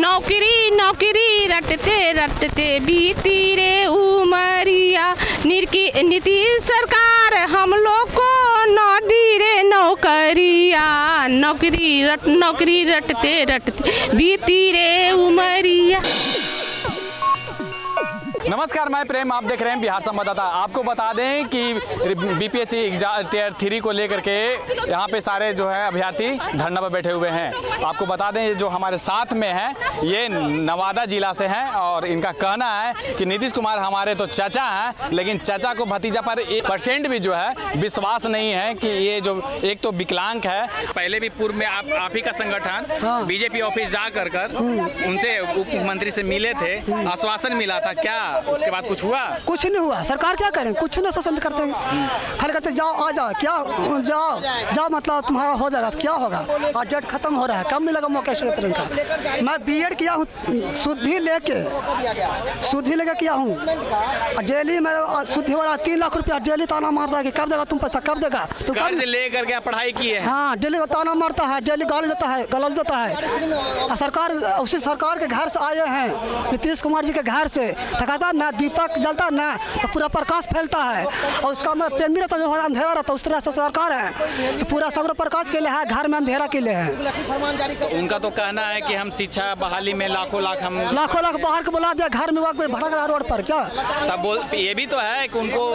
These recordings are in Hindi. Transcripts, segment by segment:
नौकरी नौकरी रटते रटते बीती रे उमरिया, नीतीश सरकार हम लोग को न दी रे नौकरिया, नौकरी रटते रटते बीती रे उमरिया। नमस्कार, मैं प्रेम, आप देख रहे हैं बिहार संवाददाता। आपको बता दें कि बीपीएससी टियर 3 को लेकर के यहाँ पे सारे जो है अभ्यर्थी धरना पर बैठे हुए हैं। आपको बता दें जो हमारे साथ में हैं ये नवादा जिला से हैं और इनका कहना है कि नीतीश कुमार हमारे तो चाचा हैं, लेकिन चाचा को भतीजा पर 1% भी जो है विश्वास नहीं है कि ये जो एक तो विकलांग है। पहले भी पूर्व में आप ही का संगठन बीजेपी ऑफिस जा कर उनसे उप मुख्यमंत्री से मिले थे, आश्वासन मिला था, क्या उसके बाद कुछ हुआ? कुछ नहीं हुआ। सरकार क्या करें, कुछ नहीं पसंद करते हैं, खाली करते जाओ आ जाओ, क्या जाओ मतलब तुम्हारा हो जाएगा, क्या होगा। और डेट खत्म हो रहा है, कब मिलेगा मौका का। मैं बीएड किया हूँ, शुद्धि लेके किया हूँ, और डेली मेरा शुद्धि हो रहा है 3 लाख रुपया डेली ताना मारता है कि कब देगा तुम पैसा, कब देगा। तो घर से लेकर के पढ़ाई की है? हाँ, डेली ताना मारता है, डेली गाली देता है, गलत देता है। सरकार उसी सरकार के घर से आए हैं, नीतीश कुमार जी के घर से, ना दीपक जलता ना तो पूरा प्रकाश फैलता है, और उसका में पेंदी रहता जो अंधेरा रहता, उस तरह से सरकार है तो पूरा सगरो प्रकाश के लिए है, घर में अंधेरा के लिए है। तो उनका तो कहना है कि हम शिक्षा बहाली में लाखों लाख बाहर को बुला दिया, घर में भटक रहा रोड पर। क्या तब ये भी तो है कि उनको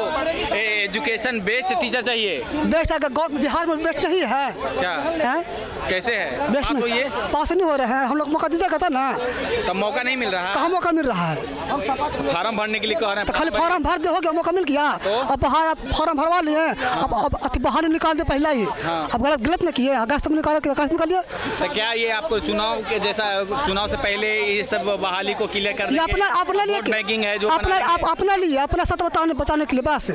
एजुकेशन बेस्ड टीचर चाहिए। बेस्ट है, बिहार में बेस्ट नहीं है। क्या है? कैसे है? पास नहीं हो रहे हैं, हम लोग मौका दीजिएगा था ना, तब मौका नहीं मिल रहा। कहाँ मौका मिल रहा है? फार्म भरने के लिए कह रहे हैं, तो खाली फार्म भर दे, हो गया, मौका मिल गया। तो? अब फार्म भरवा लिए, अब बाहर निकाल दे पहला ही। हाँ। अब गलत नहीं किए, अगस्त में निकालिए। तो क्या ये आपको चुनाव के जैसा, चुनाव से पहले ये सब बहाली को क्लियर कर अपना लिए बैंकिंग है जो अपना लिए अपना सत्ता बचाने के लिए बस।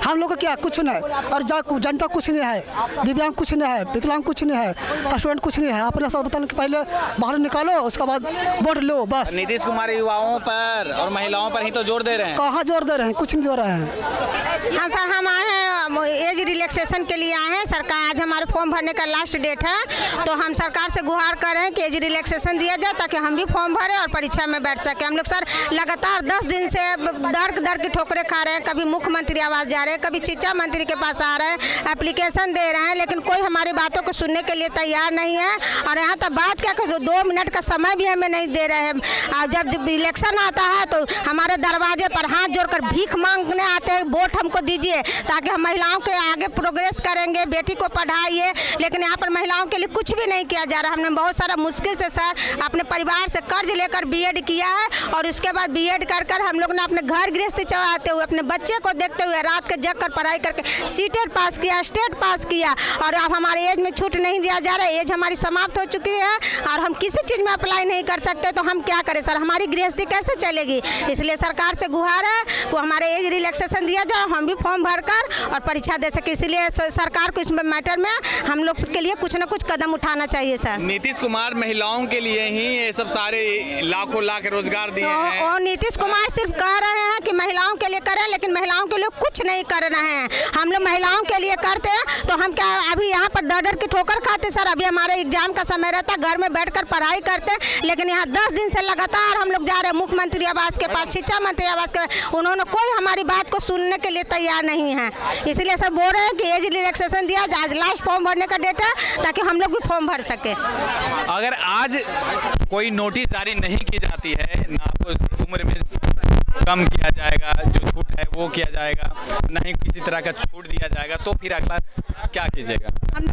हम लोग को क्या कुछ नहीं, और जनता कुछ नहीं है, दिव्यांग कुछ नहीं है, विकलांग कुछ नहीं है, स्टूडेंट कुछ नहीं है। अपना सब बताने के पहले बाहर निकालो, उसके बाद वोट लो बस। नीतीश कुमार युवाओं पर और महिलाओं पर ही तो जोर दे रहे हैं। कहाँ जोर दे रहे हैं? कुछ नहीं दे रहे हैं। हाँ सर, हम आए हैं एज रिलैक्सेशन के लिए आए हैं। सरकार आज हमारे फॉर्म भरने का लास्ट डेट है, तो हम सरकार से गुहार कर रहे हैं कि एज रिलैक्सेशन दिया जाए ताकि हम भी फॉर्म भरें और परीक्षा में बैठ सकें। हम लोग सर लगातार 10 दिन से दर की ठोकरें खा रहे हैं, कभी मुख्यमंत्री आवास जा रहे हैं, कभी शिक्षा मंत्री के पास आ रहे हैं, एप्लीकेशन दे रहे हैं, लेकिन कोई हमारी बातों को सुनने के लिए तैयार नहीं है। और यहाँ तक बात क्या कर 2 मिनट का समय भी हमें नहीं दे रहे हैं। जब इलेक्शन आता है तो हमारे दरवाजे पर हाथ जोड़कर भीख मांगने आते हैं, वोट हमको दीजिए ताकि हम महिलाओं के आगे प्रोग्रेस करेंगे, बेटी को पढ़ाइए। लेकिन यहाँ पर महिलाओं के लिए कुछ भी नहीं किया जा रहा। हमने बहुत सारा मुश्किल से सर अपने परिवार से कर्ज लेकर बीएड किया है, और उसके बाद बीएड कर हम लोग ने अपने घर गृहस्थी चलाते हुए, अपने बच्चे को देखते हुए रात के जग कर पढ़ाई करके सीटेट पास किया, स्टेट पास किया। और अब हमारे एज में छूट नहीं दिया जा रहा है, एज हमारी समाप्त हो चुकी है और हम किसी चीज़ में अप्लाई नहीं कर सकते, तो हम क्या करें सर? हमारी गृहस्थी कैसे चलेगी? इसलिए सरकार से गुहार है कि हमारे एज रिलैक्सेशन दिया जाए, हम भी फॉर्म भरकर और परीक्षा दे सके। इसलिए सरकार को इस मैटर में हम लोग के लिए कुछ न कुछ कदम उठाना चाहिए सर। नीतीश कुमार महिलाओं के लिए ही ये सब सारे लाखों लाख रोजगार दिए हैं, और नीतीश कुमार सिर्फ कह रहे हैं कि महिलाओं के लिए करें, लेकिन महिलाओं के लिए कुछ नहीं कर रहे हैं। हम लोग महिलाओं के लिए करते हैं तो हम क्या अभी यहाँ पर दर की ठोकर खाते सर? अभी हमारे एग्जाम का समय रहता, घर में बैठकर पढ़ाई करते, लेकिन यहाँ 10 दिन से लगातार हम लोग जा रहे हैं मुख्यमंत्री आवास के पास, शिक्षा मंत्री आवास के, उन्होंने कोई हमारी बात को सुनने के लिए तैयार नहीं है। इसलिए सब बोल रहे हैं कि एज रिलैक्सेशन दिया जाए। आज लास्ट फॉर्म भरने का डेट है ताकि हम लोग भी फॉर्म भर सके। अगर आज कोई नोटिस जारी नहीं की जाती है, ना आपको उम्र में कम किया जाएगा, जो छूट है वो किया जाएगा, ना ही किसी तरह का छूट दिया जाएगा, तो फिर अगला क्या कीजिएगा? हम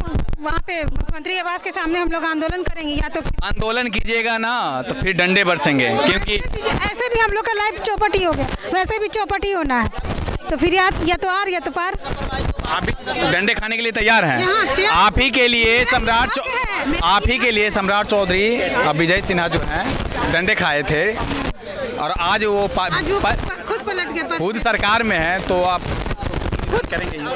वहाँ पे मुख्यमंत्री आवास के सामने हम लोग आंदोलन करेंगे, या तो आंदोलन कीजिएगा ना तो फिर डंडे बरसेंगे, क्योंकि ऐसे भी हम लोग का लाइफ चौपट ही हो गया, वैसे भी चौपट ही होना है, तो फिर या तो आर या तो पार। आप भी डंडे खाने के लिए तैयार हैं? आप ही के लिए सम्राट चौधरी और विजय सिन्हा जो हैं डंडे खाए थे, और आज वो खुद पलट गए, खुद सरकार में है, तो आप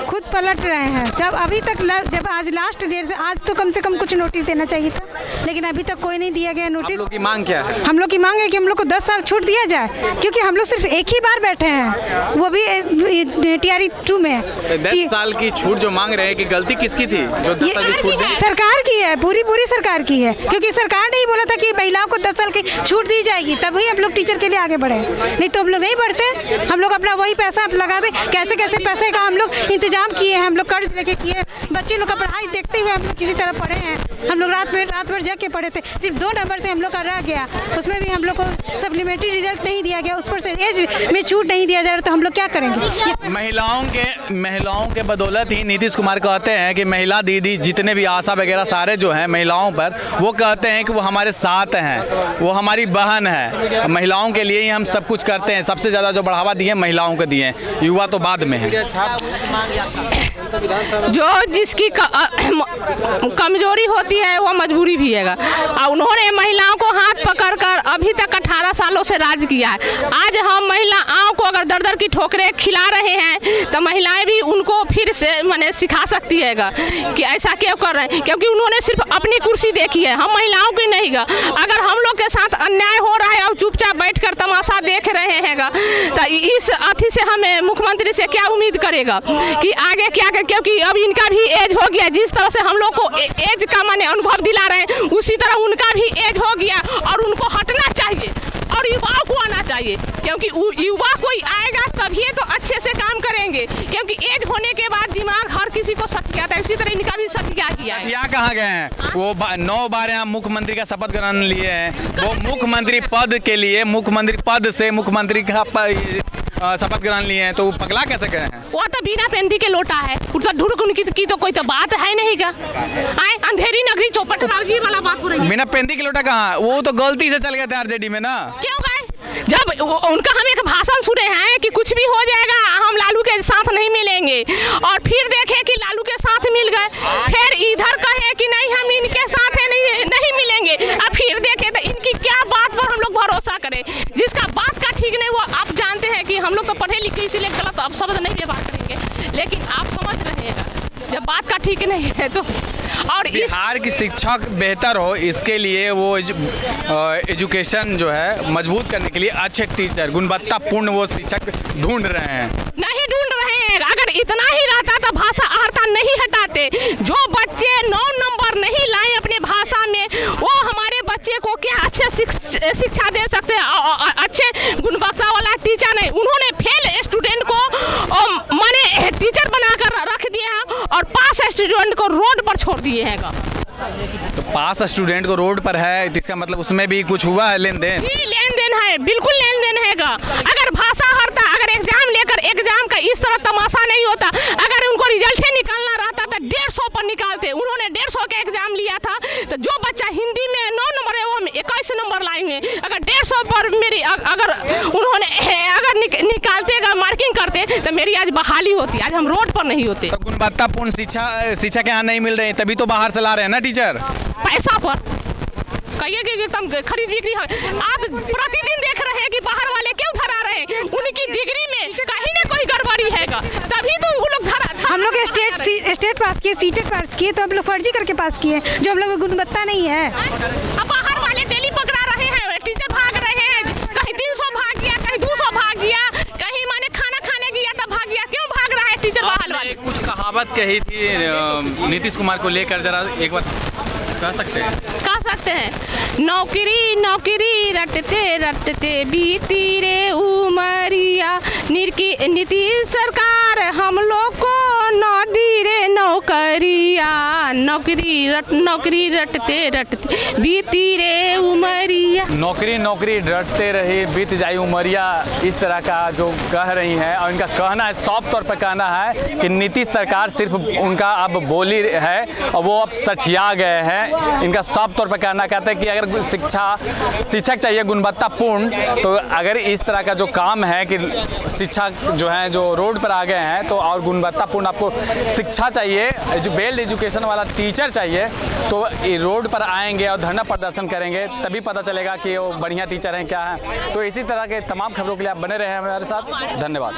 खुद पलट रहे हैं। जब अभी तक जब आज लास्ट डेट, आज तो कम से कम कुछ नोटिस देना चाहिए था। लेकिन अभी तक कोई नहीं दिया गया नोटिस। आप लोग की मांग क्या है? हम लोग की मांग है कि हम लोग को 10 साल छूट दिया जाए, क्योंकि हम लोग सिर्फ एक ही बार बैठे हैं, वो भी TRE 2 में। 10 साल की छूट जो मांग रहे हैं कि गलती किसकी थी जो 10 साल की छूट दी? सरकार की है, पूरी सरकार की है, क्योंकि सरकार ने ही बोला था कि महिलाओं को 10 साल की छूट दी जाएगी, तभी हम लोग टीचर के लिए आगे बढ़े, नहीं तो हम लोग नहीं बढ़ते। हम लोग अपना वही पैसा लगा दे, कैसे कैसे पैसे का हम लोग इंतजाम किए हैं, हम लोग कर्ज लेके किए, बच्चे लोग का पढ़ाई देखते हुए हम लोग किसी तरह पढ़े हैं। हम लोग रात भर जग के पढ़े थे, सिर्फ 2 नंबर से हम लोग का रह गया, उसमें भी हम लोग को सप्लीमेंट्री रिजल्ट नहीं दिया गया, उस पर से एज में छूट नहीं दिया जा रहा, तो हम लोग क्या करेंगे? महिलाओं के बदौलत ही नीतीश कुमार कहते हैं कि महिला दीदी जितने भी आशा वगैरह सारे जो हैं महिलाओं पर, वो कहते हैं कि वो हमारे साथ हैं, वो हमारी बहन है, महिलाओं के लिए ही हम सब कुछ करते हैं। सबसे ज़्यादा जो बढ़ावा दिए महिलाओं को दिए, युवा तो बाद में है। जो जिसकी कमजोरी होती है वो मजबूरी भी है। और उन्होंने महिलाओं को हाथ पकड़कर अभी तक 18 सालों से राज किया है। आज हम महिलाओं को अगर दर दर की ठोकरें खिला रहे हैं तो महिलाएं भी उनको फिर से माने सिखा सकती है कि ऐसा क्यों कर रहे हैं, क्योंकि उन्होंने सिर्फ अपनी कुर्सी देखी है, हम महिलाओं की नहीं गा। अगर हम लोग के साथ अन्याय हो रहा है और चुपचाप बैठकर तमाशा देख रहे हैं तो इस अथी से हमें मुख्यमंत्री से क्या उम्मीद करेगा कि आगे क्या कर, क्योंकि अब इनका भी एज हो गया। जिस तरह से हम लोग को एज का माने अनुभव दिला रहे हैं, उसी तरह उनका भी एज हो गया और उनको हटना चाहिए और युवाओं को आना चाहिए, क्योंकि युवा कोई आएगा तभी तो अच्छे से काम करेंगे, क्योंकि एज होने के बाद दिमाग हर किसी को सट गया था, इसी तरह इनका भी सट गया है। यहाँ कहाँ गए हैं वो? 9 बार यहाँ मुख्यमंत्री का शपथ ग्रहण लिए हैं, वो मुख्यमंत्री पद के लिए मुख्यमंत्री पद से मुख्यमंत्री का शपथ ग्रहण लिए हैं, तो वो पगला कैसे गए हैं? वो तो बिना पेंदी के लोटा है, उसका ढूंढ उनकी तो कोई तो बात है नहीं का। अंधेरी नगरी चौपट वाला बात हो रही है। बिना पेंदी के लोटा कहाँ? वो तो गलती से चल गए थे RJD में ना। क्यों गए? जब उनका हम एक भाषण सुने हैं कि कुछ भी हो जाएगा हम लालू के साथ नहीं मिलेंगे, और फिर देखे कि लालू के साथ मिल गए, फिर इधर कहे कि नहीं हम इनके साथ नहीं मिलेंगे, और फिर देखे तो इनकी क्या बात पर हम लोग भरोसा करें? जिसका बात का ठीक नहीं, वो आप जानते हैं कि हम लोग तो पढ़े लिखे इसीलिए गलत अब शब्द नहीं व्यवहार करेंगे, लेकिन आप समझ रहे हैं जब बात का ठीक नहीं है तो। और बिहार की शिक्षा बेहतर हो, इसके लिए वो एजुकेशन जो है मजबूत करने के लिए अच्छे टीचर, गुणवत्तापूर्ण वो शिक्षक ढूंढ रहे हैं। नहीं ढूंढ रहे हैं। अगर इतना ही रहता तो भाषा अर्हता नहीं हटाते। जो बच्चे 9 नंबर नहीं लाए अपने भाषा में, वो हमारे बच्चे को क्या अच्छे शिक्षा दे सकते हैं? अच्छे गुणवत्ता वाला टीचर नहीं, उन्होंने फेल स्टूडेंट को माने टीचर बनाकर रख दिया और पास स्टूडेंट को रोड पर छोड़ दिए हैं। तो पास स्टूडेंट को रोड पर है, इसका मतलब उसमें भी कुछ हुआ है लेन देन? जी लेन देन है, बिल्कुल लेन देन हैगा। अगर भाषा हरता, अगर एग्जाम लेकर एग्जाम का इस तरह तमाशा नहीं होता, अगर उनको रिजल्ट ही निकालना रहता तो 150 पर निकालते। उन्होंने 150 का एग्जाम लिया था, तो जो बच्चा हिंदी में 9 नंबर है वो हम 21 नंबर लाए हुए। अगर 150 पर मेरी अगर उन्होंने अगर निकालते मार्किंग करते तो मेरी आज बहाली होती, आज हम रोड पर नहीं होते। तो गुणवत्तापूर्ण शिक्षा के यहाँ नहीं मिल रही, तभी तो बाहर से ला रहे हैं ना टीचर। पैसा पर कहिए कि एकदम खरीद बिक्री है। आप प्रतिदिन देख रहे हैं कि बाहर वाले क्यों धरा रहे हैं? उनकी डिग्री में कहीं ना कोई गड़बड़ी हैगा, तभी तो वो लोग धरा। हम लोग स्टेट पास किए, सीटेट पास किए, तो हम लोग फर्जी करके पास किए, जो हम लोग में गुणवत्ता नहीं है। अब बाहर वाले डेली पकड़ा रहे हैं, टीचर भाग रहे हैं, कहीं 300 भाग गया, कहीं 200 भाग गया, कहीं माने खाना खाने गया तो भाग गया। क्यों भाग रहा है टीचर बाहर वाले? कुछ कहावत कही थी नीतीश कुमार को लेकर, जरा एक बार कह सकते हैं? नौकरी नौकरी रटते रटते बीती रे उमरिया, नीतीश सरकार हम लोग को न दी रे नौकरिया, नौकरी रटते रटते बीती रे उमरिया। नौकरी रटते रही बीत जाई उमरिया, इस तरह का जो कह रही हैं। और इनका कहना है, साफ तौर पर कहना है कि नीतीश सरकार सिर्फ उनका अब बोली है और वो अब सठिया गए हैं। इनका साफ तौर पर कहना कहते हैं कि अगर शिक्षक चाहिए गुणवत्तापूर्ण, तो अगर इस तरह का जो काम है कि शिक्षक जो है जो रोड पर आ गए हैं, तो और गुणवत्तापूर्ण आपको शिक्षा चाहिए, वेल एजुकेशन वाला टीचर चाहिए, तो ये रोड पर आएंगे और धरना प्रदर्शन करेंगे, तभी पता चलेगा कि वो बढ़िया टीचर हैं क्या हैं। तो इसी तरह के तमाम खबरों के लिए आप बने रहे हैं हमारे साथ। धन्यवाद।